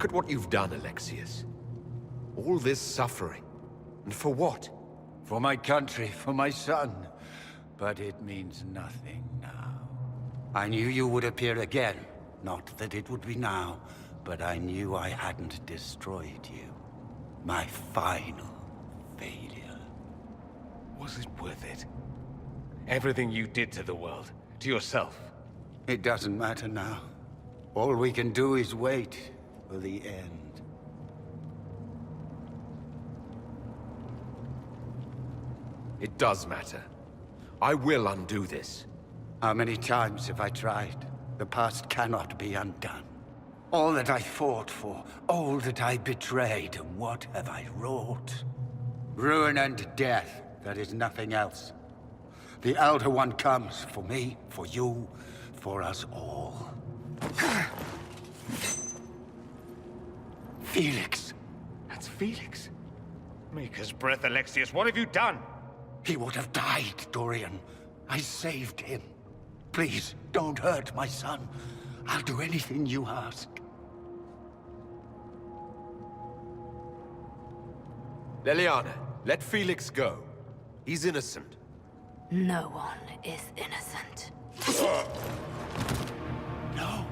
Look at what you've done, Alexius. All this suffering. And for what? For my country, for my son. But it means nothing now. I knew you would appear again. Not that it would be now, but I knew I hadn't destroyed you. My final failure. Was it worth it? Everything you did to the world, to yourself. It doesn't matter now. All we can do is wait for the end. It does matter. I will undo this. How many times have I tried? The past cannot be undone. All that I fought for, all that I betrayed, and what have I wrought? Ruin and death, there is nothing else. The Elder One comes for me, for you, for us all. Felix. That's Felix. Maker's breath, Alexius, what have you done? He would have died, Dorian. I saved him. Please, don't hurt my son. I'll do anything you ask. Leliana, let Felix go. He's innocent. No one is innocent. No.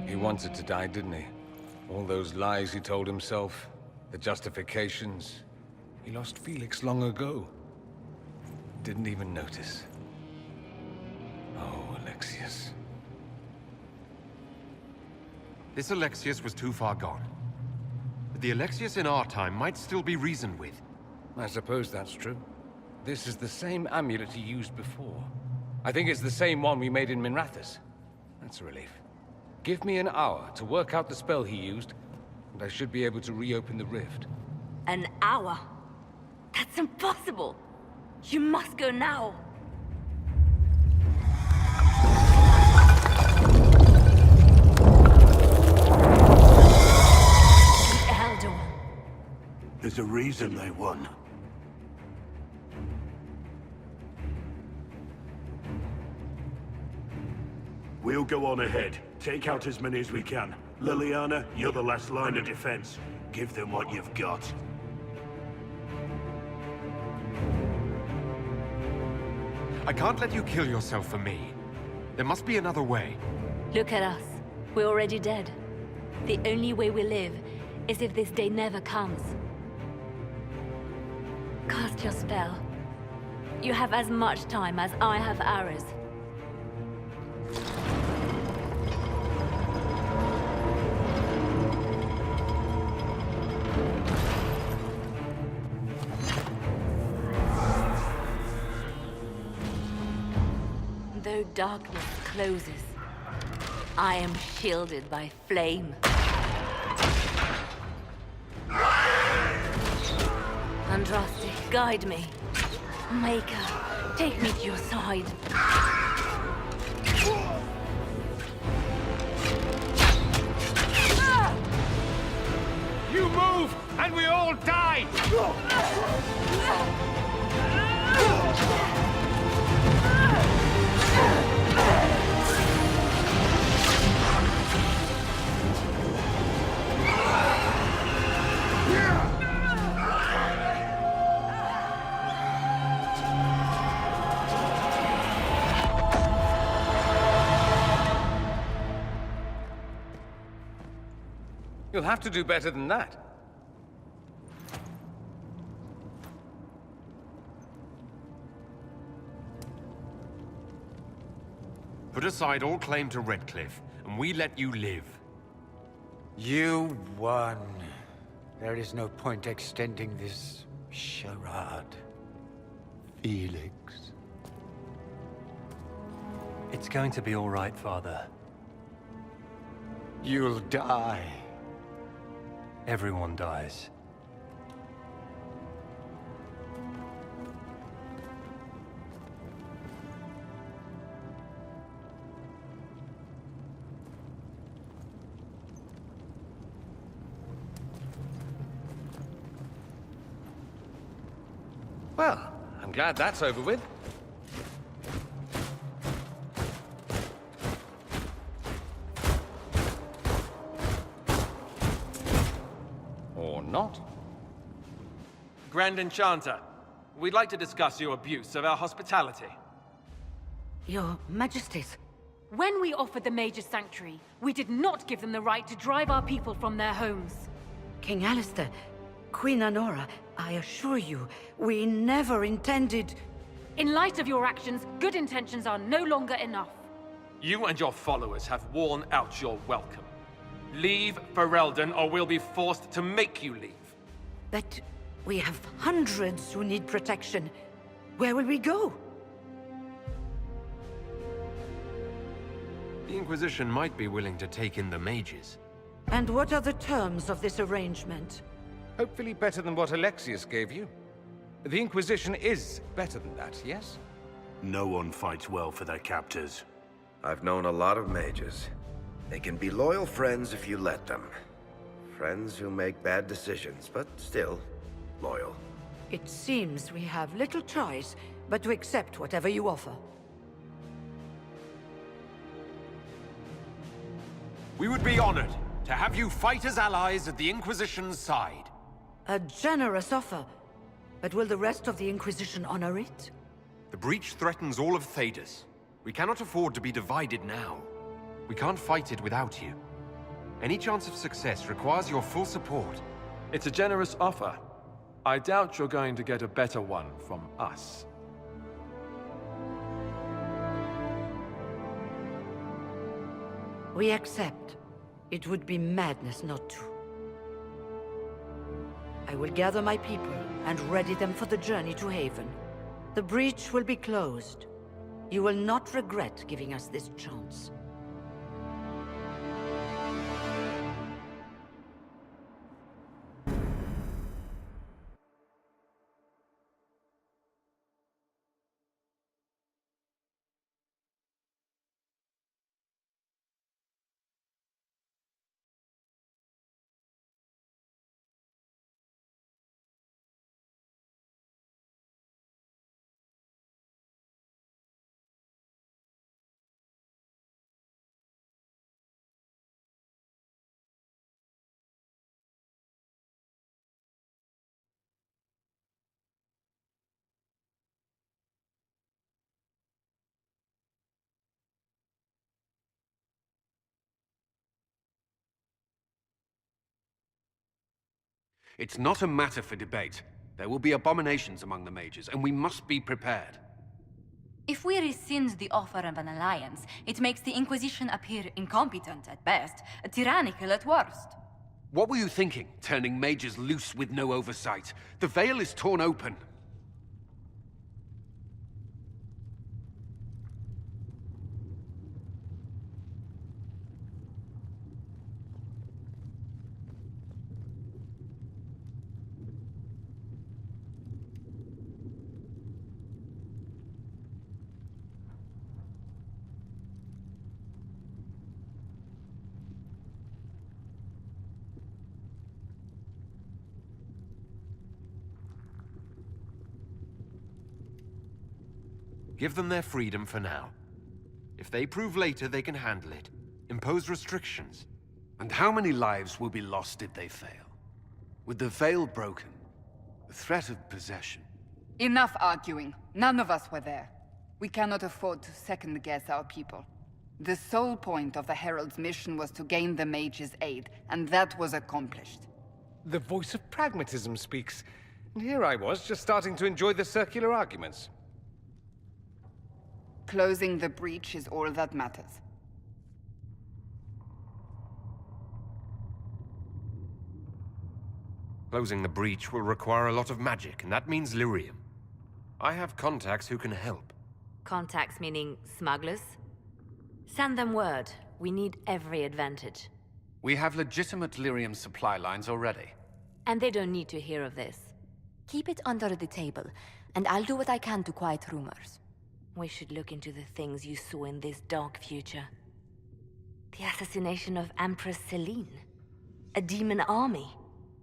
He wanted to die, didn't he? All those lies he told himself, the justifications. He lost Felix long ago. Didn't even notice. Oh, Alexius. This Alexius was too far gone. But the Alexius in our time might still be reasoned with. I suppose that's true. This is the same amulet he used before. I think it's the same one we made in Minrathous. That's a relief. Give me an hour to work out the spell he used, and I should be able to reopen the rift. An hour? That's impossible! You must go now! reason they won. We'll go on ahead. Take out as many as we can. Liliana, you're the last line of defense. Give them what you've got. I can't let you kill yourself for me. There must be another way. Look at us. We're already dead. The only way we live is if this day never comes. Cast your spell. You have as much time as I have arrows. Though darkness closes, I am shielded by flame. Andraste, guide me. Maker, take me to your side. You move, and we all die! You'll have to do better than that. Put aside all claim to Redcliffe, and we let you live. You won. There is no point extending this charade. Felix. It's going to be all right, Father. You'll die. Everyone dies. Well, I'm glad that's over with. Or not. Grand Enchanter, we'd like to discuss your abuse of our hospitality. Your Majesties, When we offered the Mage's Sanctuary, we did not give them the right to drive our people from their homes. King Alistair, Queen Honora, I assure you, we never intended... In light of your actions, good intentions are no longer enough. You and your followers have worn out your welcome. Leave Ferelden, or we'll be forced to make you leave. But we have hundreds who need protection. Where will we go? The Inquisition might be willing to take in the mages. And what are the terms of this arrangement? Hopefully better than what Alexius gave you. The Inquisition is better than that, yes? No one fights well for their captors. I've known a lot of mages. They can be loyal friends if you let them. Friends who make bad decisions, but still loyal. It seems we have little choice but to accept whatever you offer. We would be honored to have you fight as allies at the Inquisition's side. A generous offer. But will the rest of the Inquisition honor it? The breach threatens all of Thedas. We cannot afford to be divided now. We can't fight it without you. Any chance of success requires your full support. It's a generous offer. I doubt you're going to get a better one from us. We accept. It would be madness not to. I will gather my people and ready them for the journey to Haven. The breach will be closed. You will not regret giving us this chance. It's not a matter for debate. There will be abominations among the mages, and we must be prepared. If we rescind the offer of an alliance, it makes the Inquisition appear incompetent at best, tyrannical at worst. What were you thinking, turning mages loose with no oversight? The veil is torn open. Give them their freedom for now. If they prove later they can handle it, impose restrictions. And how many lives will be lost if they fail? With the veil broken, the threat of possession. Enough arguing. None of us were there. We cannot afford to second-guess our people. The sole point of the Herald's mission was to gain the mage's aid, and that was accomplished. The voice of pragmatism speaks. And here I was, just starting to enjoy the circular arguments. Closing the breach is all that matters. Closing the breach will require a lot of magic, and that means lyrium. I have contacts who can help. Contacts meaning smugglers? Send them word. We need every advantage. We have legitimate lyrium supply lines already. And they don't need to hear of this. Keep it under the table, and I'll do what I can to quiet rumors. We should look into the things you saw in this dark future. The assassination of Empress Celine. A demon army.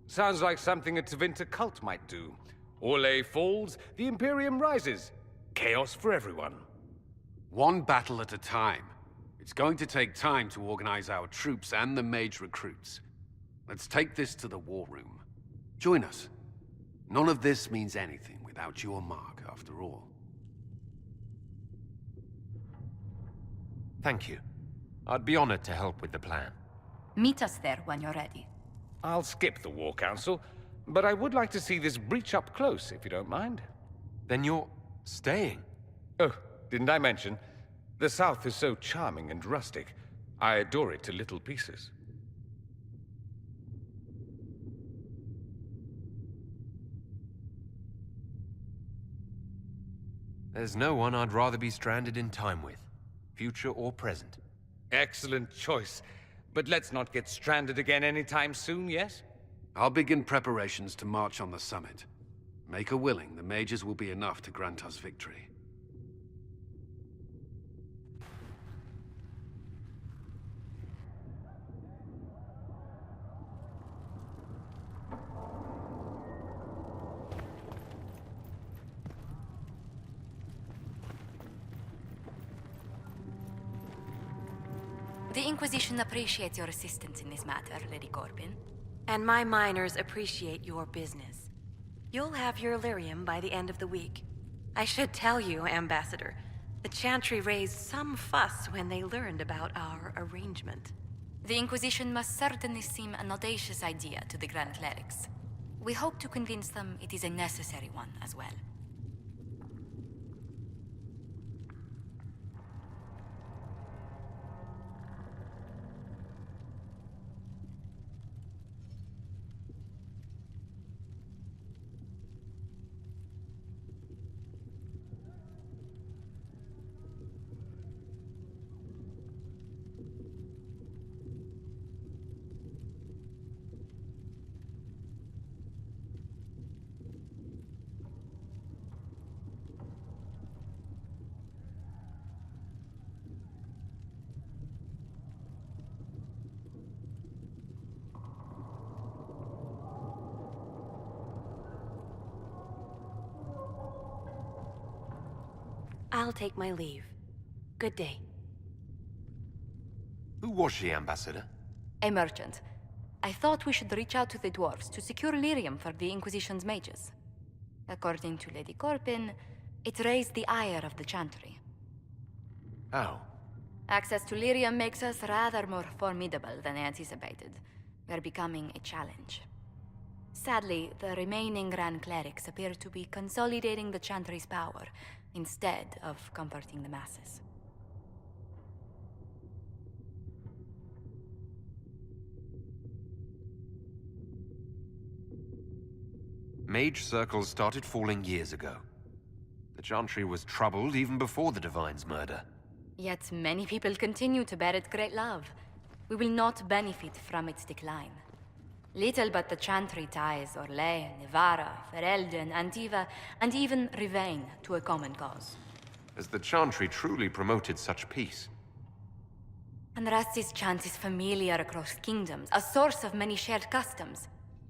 Sounds like something a Tevinter cult might do. Orlais falls, the Imperium rises. Chaos for everyone. One battle at a time. It's going to take time to organize our troops and the mage recruits. Let's take this to the war room. Join us. None of this means anything without your mark, after all. Thank you. I'd be honored to help with the plan. Meet us there when you're ready. I'll skip the War Council, but I would like to see this breach up close, if you don't mind. Then you're staying? Oh, didn't I mention? The South is so charming and rustic. I adore it to little pieces. There's no one I'd rather be stranded in time with, future or present. Excellent choice. But let's not get stranded again anytime soon, yes? I'll begin preparations to march on the summit. Make a willing, the mages will be enough to grant us victory. The Inquisition appreciates your assistance in this matter, Lady Corbin. And my miners appreciate your business. You'll have your lyrium by the end of the week. I should tell you, Ambassador, the Chantry raised some fuss when they learned about our arrangement. The Inquisition must certainly seem an audacious idea to the Grand Clerics. We hope to convince them it is a necessary one as well. I'll take my leave. Good day. Who was she, Ambassador? A merchant. I thought we should reach out to the dwarves to secure lyrium for the Inquisition's mages. According to Lady Corbin, it raised the ire of the Chantry. How? Access to lyrium makes us rather more formidable than anticipated. We're becoming a challenge. Sadly, the remaining Grand Clerics appear to be consolidating the Chantry's power, instead of comforting the masses. Mage circles started falling years ago. The Chantry was troubled even before the Divine's murder. Yet many people continue to bear it great love. We will not benefit from its decline. Little but the Chantry ties Orlais, Nevarra, Ferelden, Antiva, and even Rivain to a common cause. Has the Chantry truly promoted such peace? Andraste's chant is familiar across kingdoms, a source of many shared customs.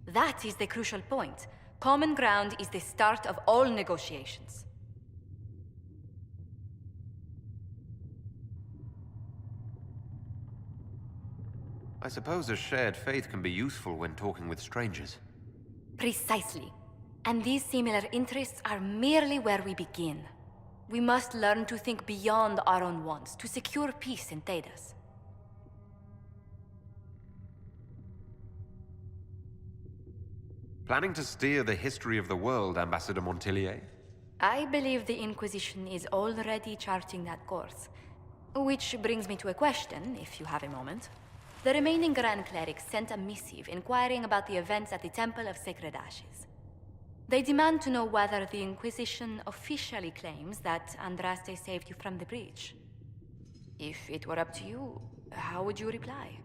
That is the crucial point. Common ground is the start of all negotiations. I suppose a shared faith can be useful when talking with strangers. Precisely. And these similar interests are merely where we begin. We must learn to think beyond our own wants to secure peace in Thedas. Planning to steer the history of the world, Ambassador Montilier? I believe the Inquisition is already charting that course. Which brings me to a question, if you have a moment. The remaining Grand Clerics sent a missive inquiring about the events at the Temple of Sacred Ashes. They demand to know whether the Inquisition officially claims that Andraste saved you from the breach. If it were up to you, how would you reply?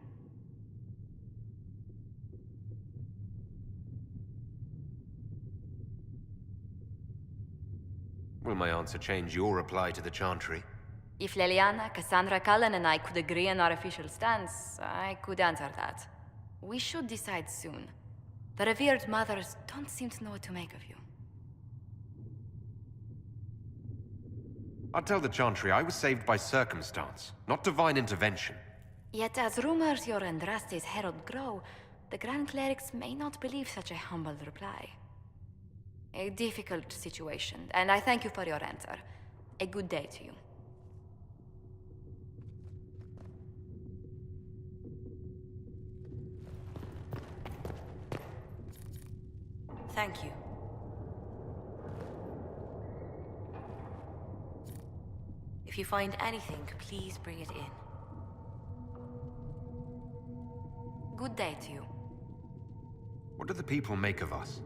Will my answer change your reply to the Chantry? If Leliana, Cassandra, Cullen, and I could agree on our official stance, I could answer that. We should decide soon. The revered mothers don't seem to know what to make of you. I'll tell the Chantry I was saved by circumstance, not divine intervention. Yet as rumors your Andraste's herald grow, the Grand Clerics may not believe such a humble reply. A difficult situation, and I thank you for your answer. A good day to you. Thank you. If you find anything, please bring it in. Good day to you. What do the people make of us?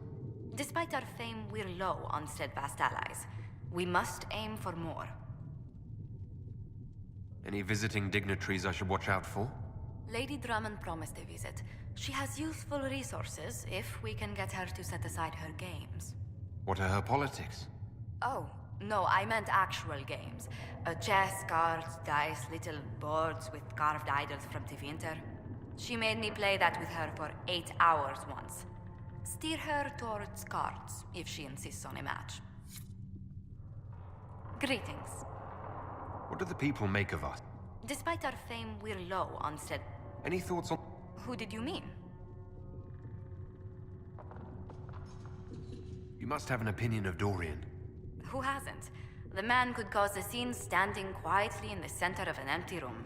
Despite our fame, we're low on steadfast allies. We must aim for more. Any visiting dignitaries I should watch out for? Lady Drummond promised a visit. She has useful resources if we can get her to set aside her games. What are her politics? Oh, no, I meant actual games. Chess, cards, dice, little boards with carved idols from Tevinter. She made me play that with her for 8 hours once. Steer her towards cards, if she insists on a match. Greetings. What do the people make of us? Despite our fame, we're low on stead... Any thoughts on... Who did you mean? You must have an opinion of Dorian. Who hasn't? The man could cause a scene standing quietly in the center of an empty room.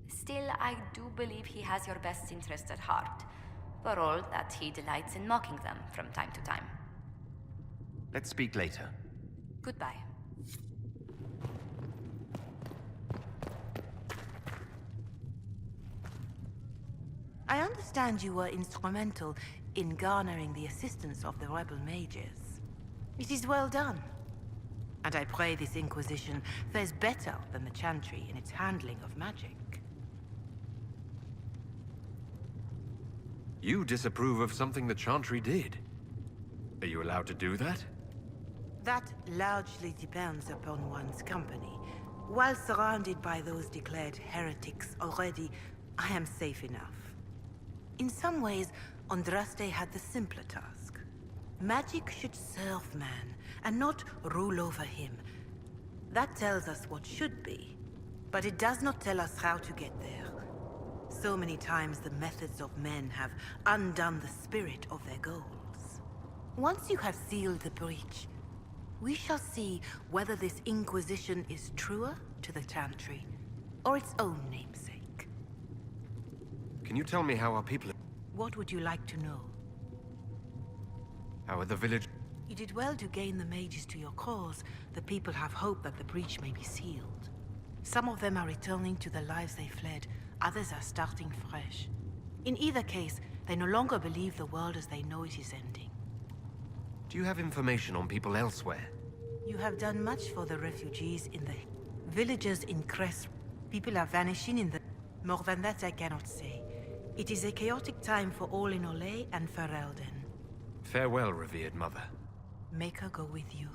Still, I do believe he has your best interests at heart, for all that he delights in mocking them from time to time. Let's speak later. Goodbye. I understand you were instrumental in garnering the assistance of the rebel mages. It is well done. And I pray this Inquisition fares better than the Chantry in its handling of magic. You disapprove of something the Chantry did. Are you allowed to do that? That largely depends upon one's company. While surrounded by those declared heretics already, I am safe enough. In some ways, Andraste had the simpler task. Magic should serve man, and not rule over him. That tells us what should be, but it does not tell us how to get there. So many times the methods of men have undone the spirit of their goals. Once you have sealed the breach, we shall see whether this Inquisition is truer to the Chantry, or its own namesake. Can you tell me how our people... What would you like to know? How are the village? You did well to gain the mages to your cause. The people have hope that the breach may be sealed. Some of them are returning to the lives they fled. Others are starting fresh. In either case, they no longer believe the world as they know it is ending. Do you have information on people elsewhere? You have done much for the refugees in the villages in Crest. People are vanishing in the... More than that I cannot say. It is a chaotic time for all in Olay and Ferelden. Farewell, revered mother. Make her go with you.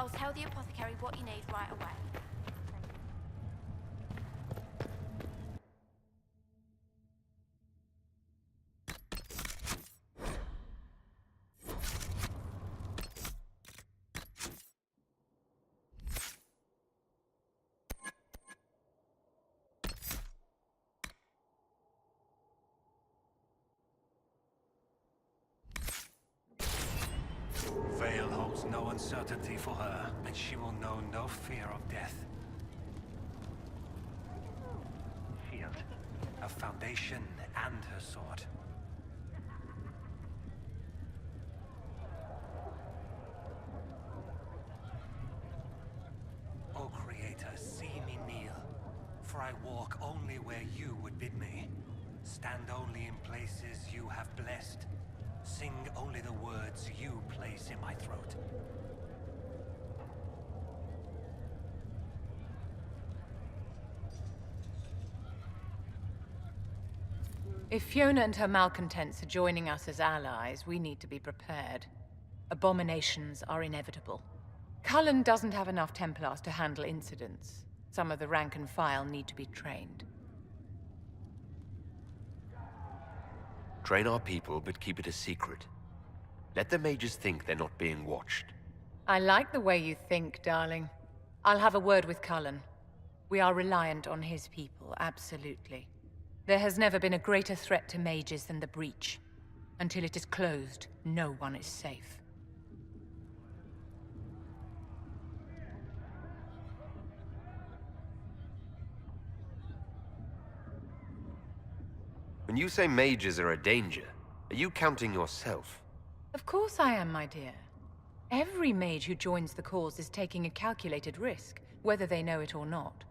I'll tell the apothecary what you need right away. Veil holds no uncertainty for her, and she will know no fear of death. Shield, her foundation and her sword. O Creator, see me kneel, for I walk only where you would bid me. Stand only in places you have blessed. Sing only the words you place in my throat. If Fiona and her malcontents are joining us as allies, we need to be prepared. Abominations are inevitable. Cullen doesn't have enough Templars to handle incidents. Some of the rank and file need to be trained. Train our people, but keep it a secret. Let the mages think they're not being watched. I like the way you think, darling. I'll have a word with Cullen. We are reliant on his people, absolutely. There has never been a greater threat to mages than the breach. Until it is closed, no one is safe. When you say mages are a danger, are you counting yourself? Of course I am, my dear. Every mage who joins the cause is taking a calculated risk, whether they know it or not.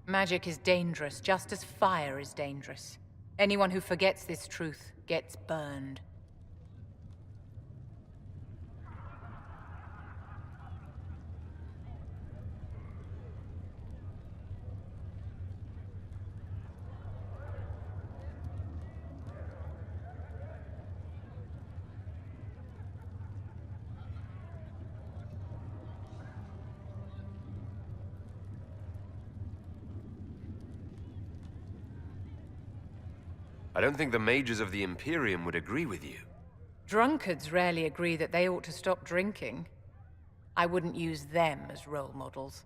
Magic is dangerous, just as fire is dangerous. Anyone who forgets this truth gets burned. I don't think the mages of the Imperium would agree with you. Drunkards rarely agree that they ought to stop drinking. I wouldn't use them as role models.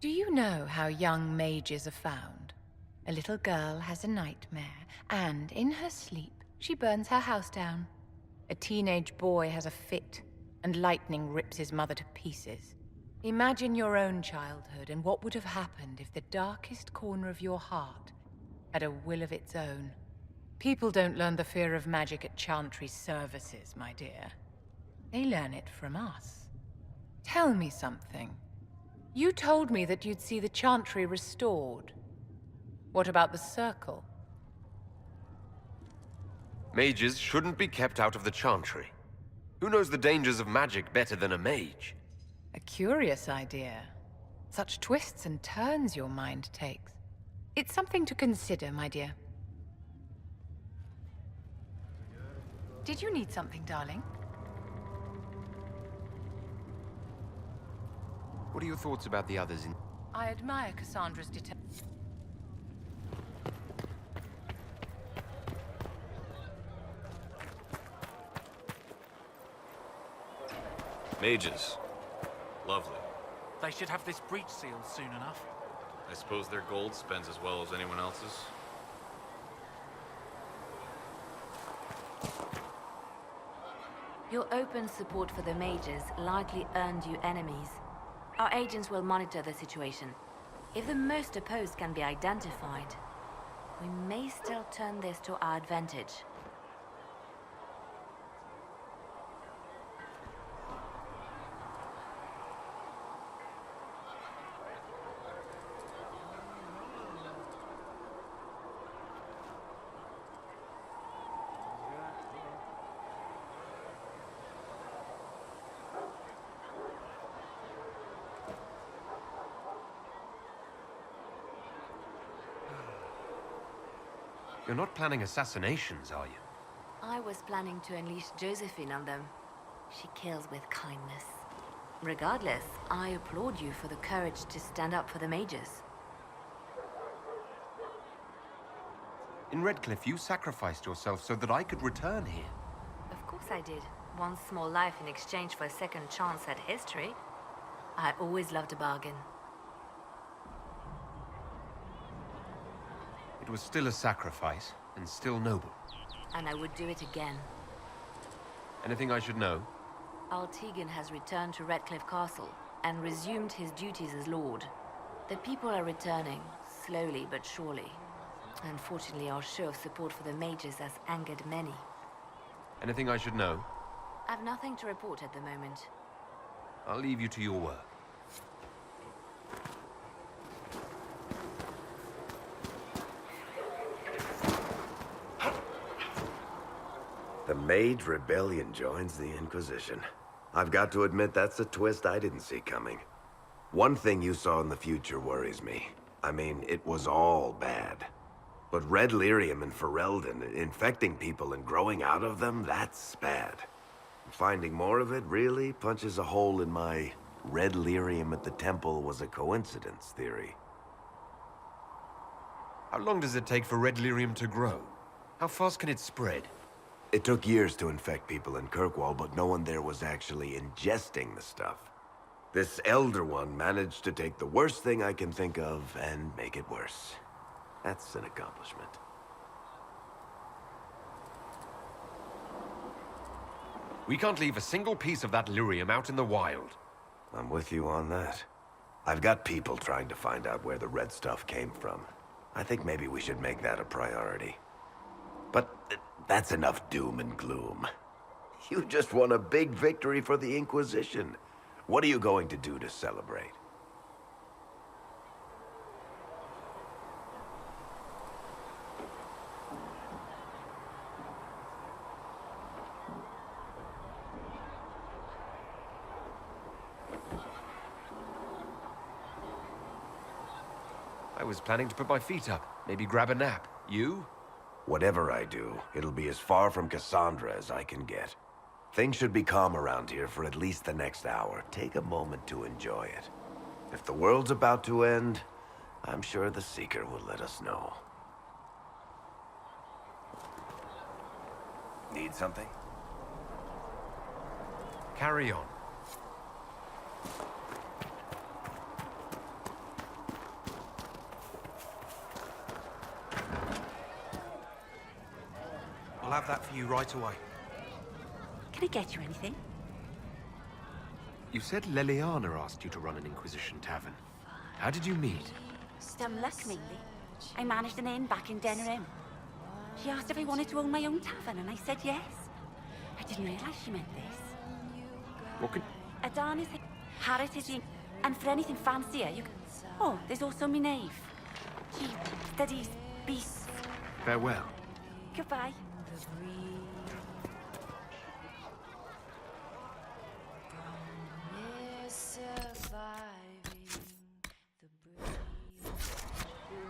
Do you know how young mages are found? A little girl has a nightmare, and in her sleep, she burns her house down. A teenage boy has a fit, and lightning rips his mother to pieces. Imagine your own childhood and what would have happened if the darkest corner of your heart had a will of its own. People don't learn the fear of magic at Chantry services, my dear. They learn it from us. Tell me something. You told me that you'd see the Chantry restored. What about the Circle? Mages shouldn't be kept out of the Chantry. Who knows the dangers of magic better than a mage? A curious idea. Such twists and turns your mind takes. It's something to consider, my dear. Did you need something, darling? What are your thoughts about the others in... I admire Cassandra's determination. Mages. Lovely. They should have this breach sealed soon enough. I suppose their gold spends as well as anyone else's. Your open support for the mages likely earned you enemies. Our agents will monitor the situation. If the most opposed can be identified, we may still turn this to our advantage. You're not planning assassinations, are you? I was planning to unleash Josephine on them. She kills with kindness. Regardless, I applaud you for the courage to stand up for the mages. In Redcliffe, you sacrificed yourself so that I could return here. Of course I did. One small life in exchange for a second chance at history. I always loved a bargain. It was still a sacrifice, and still noble. And I would do it again. Anything I should know? Altegan has returned to Redcliffe Castle and resumed his duties as Lord. The people are returning, slowly but surely. Unfortunately, our show of support for the mages has angered many. Anything I should know? I've nothing to report at the moment. I'll leave you to your work. The Mage Rebellion joins the Inquisition. I've got to admit that's a twist I didn't see coming. One thing you saw in the future worries me. I mean, it was all bad. But Red Lyrium and Ferelden, infecting people and growing out of them, that's bad. Finding more of it really punches a hole in my Red Lyrium at the temple was a coincidence theory. How long does it take for Red Lyrium to grow? How fast can it spread? It took years to infect people in Kirkwall, but no one there was actually ingesting the stuff. This Elder One managed to take the worst thing I can think of and make it worse. That's an accomplishment. We can't leave a single piece of that lyrium out in the wild. I'm with you on that. I've got people trying to find out where the red stuff came from. I think maybe we should make that a priority. But that's enough doom and gloom. You just won a big victory for the Inquisition. What are you going to do to celebrate? I was planning to put my feet up, maybe grab a nap. You? Whatever I do, it'll be as far from Cassandra as I can get. Things should be calm around here for at least the next hour. Take a moment to enjoy it. If the world's about to end, I'm sure the Seeker will let us know. Need something? Carry on. I'll have that for you right away. Can I get you anything? You said Leliana asked you to run an Inquisition tavern. How did you meet? Some luck, mainly. I managed an inn back in Denerim. She asked if I wanted to own my own tavern, and I said yes. I didn't realize she meant this. What can... Adan is Harrit is in, and for anything fancier, you can... Oh, there's also my knave. She studies beasts. Farewell. Goodbye. Survive.